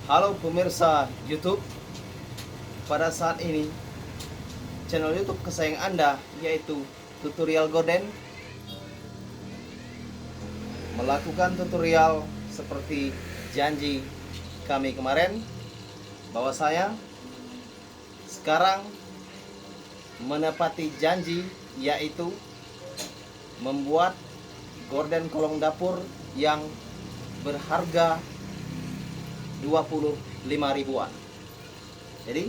Halo pemirsa YouTube. Pada saat ini channel YouTube kesayangan Anda yaitu Tutorial Gorden melakukan tutorial seperti janji kami kemarin bahwa saya sekarang menepati janji, yaitu membuat gorden kolong dapur yang berharga 25 ribuan. Jadi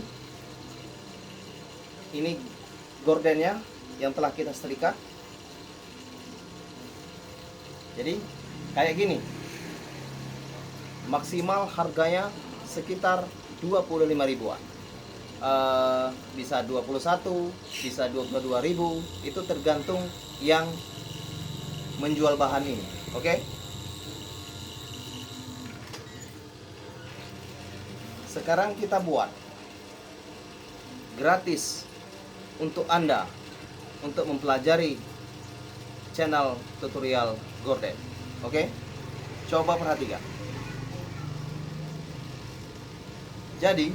ini gordennya yang telah kita setrika. Jadi kayak gini, maksimal harganya sekitar 25 ribuan. Bisa 21, bisa 22 ribu, itu tergantung yang menjual bahan ini. Oke? Sekarang kita buat gratis untuk Anda untuk mempelajari channel tutorial gorden. Oke? Coba perhatikan. Jadi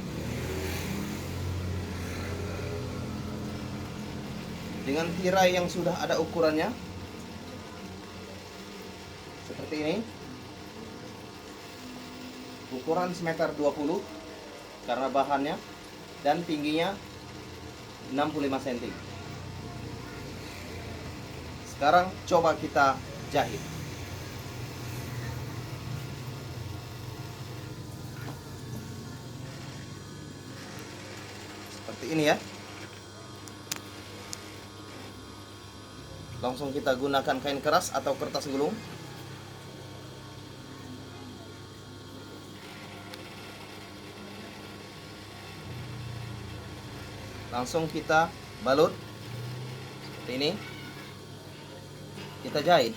dengan tirai yang sudah ada ukurannya seperti ini, ukuran semeter 20 karena bahannya, dan tingginya 65 cm. Sekarang coba kita jahit. Seperti ini ya. Langsung kita gunakan kain keras atau kertas gulung. Langsung kita balut seperti ini. Kita jahit.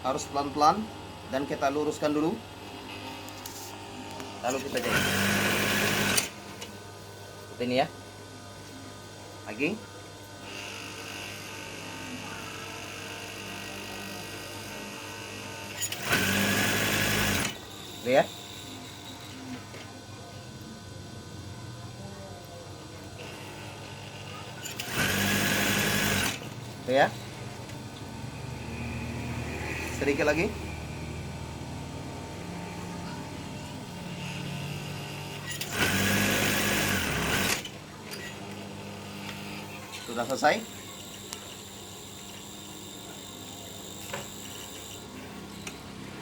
Harus pelan-pelan dan kita luruskan dulu. Lalu kita jahit. Seperti ini ya. Lagi. Lihat. Ya. Sedikit lagi. Sudah selesai.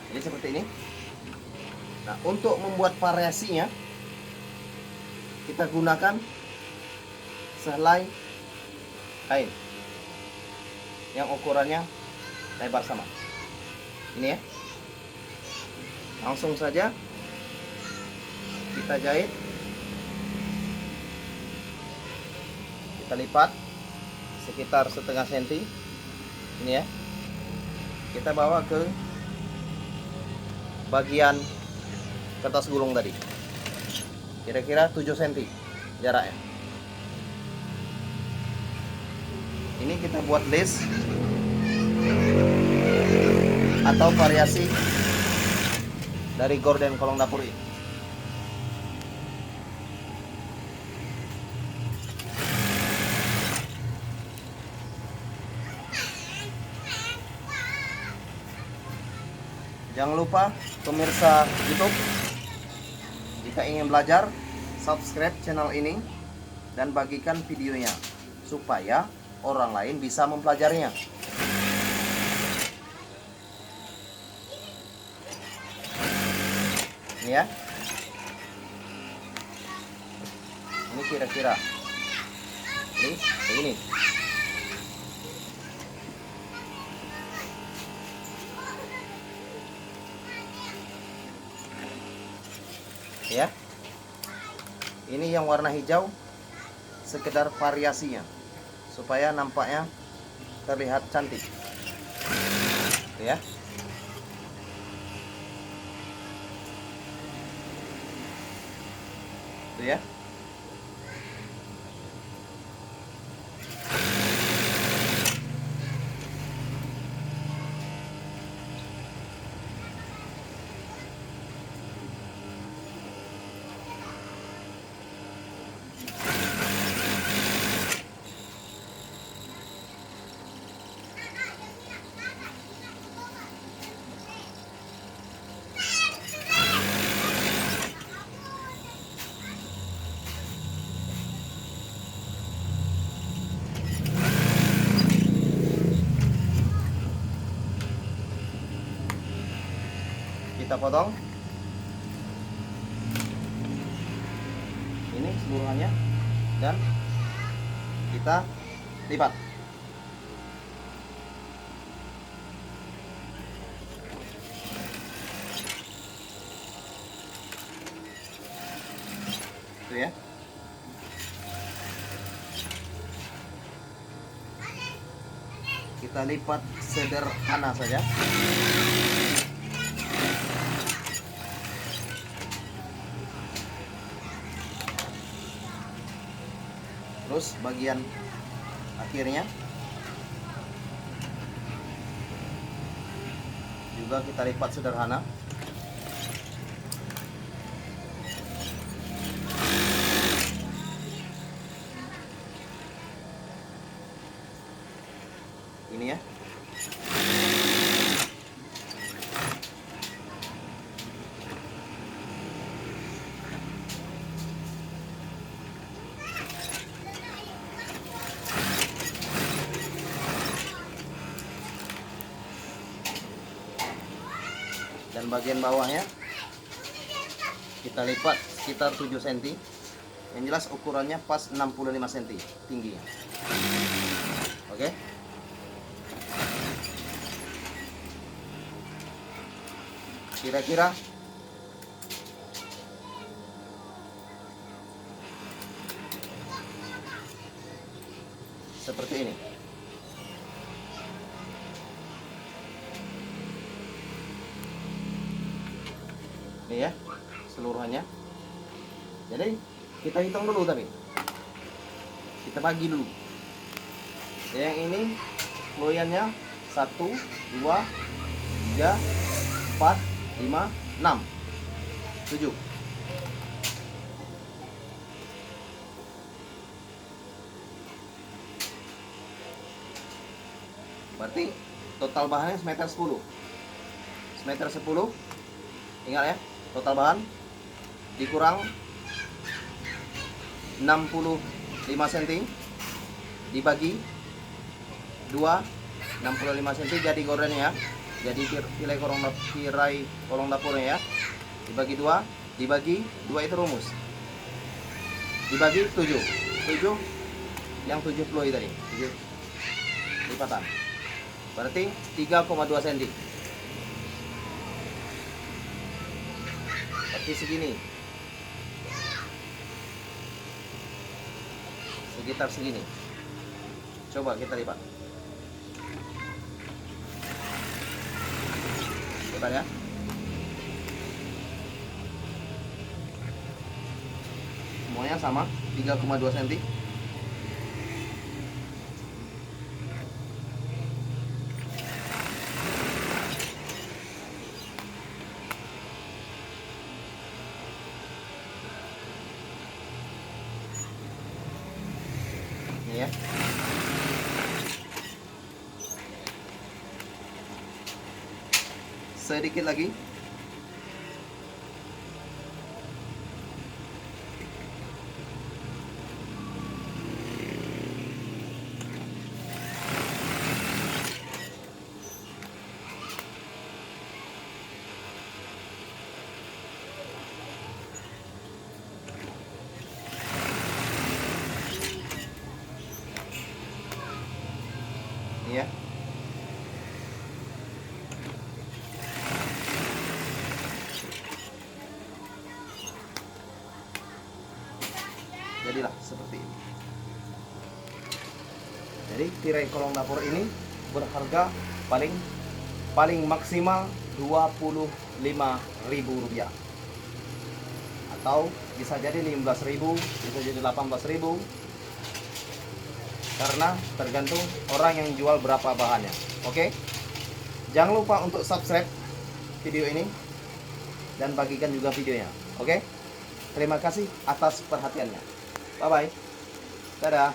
Jadi seperti ini. Nah, untuk membuat variasinya, kita gunakan sehelai kain yang ukurannya lebar sama. Ini ya. Langsung saja kita jahit. Kita lipat sekitar setengah senti. Ini ya. Kita bawa ke bagian kertas gulung tadi, kira-kira 7 cm jaraknya. Ini kita buat lace atau variasi dari gorden kolong dapur ini. Jangan lupa pemirsa YouTube, jika ingin belajar, subscribe channel ini dan bagikan videonya supaya orang lain bisa mempelajarinya. Ini ya. Ini kira-kira ini begini. Ya. Ini yang warna hijau sekedar variasinya supaya nampaknya terlihat cantik. Ya. Tuh ya. kita potong. Ini seluruhannya dan kita lipat. Itu ya. Kita lipat sederhana saja. Terus bagian akhirnya juga kita lipat sederhana. Ini ya. Dan bagian bawahnya kita lipat sekitar 7 cm. Yang jelas ukurannya pas 65 cm tingginya. Oke. Kira-kira seperti ini. Ini ya seluruhannya. Jadi kita hitung dulu, tapi kita bagi dulu. Yang ini loyannya 1, 2, 3, 4, 5, 6, 7. Berarti total bahannya semeter 10. Semeter 10. Ingat ya, total bahan dikurang 65 cm dibagi 2, 65 cm jadi gordennya ya. Jadi tirai kolong dapurnya ya. Dibagi 2, dibagi 2 itu rumus. Dibagi 7. 7 yang 70 tadi. 7 lipatan. Berarti 3,2 cm. Berarti segini. Sekitar segini. Coba kita lipat. Lipat ya. Semuanya sama, 3,2 cm. Ini ya. Sedikit lagi. Ini ya. Jadilah seperti ini. Jadi tirai kolong dapur ini berharga paling maksimal Rp25.000 atau bisa jadi 15.000, bisa jadi 18.000, karena tergantung orang yang jual berapa bahannya. Oke, jangan lupa untuk subscribe video ini dan bagikan juga videonya. Oke, terima kasih atas perhatiannya. Bye bye. Dadah.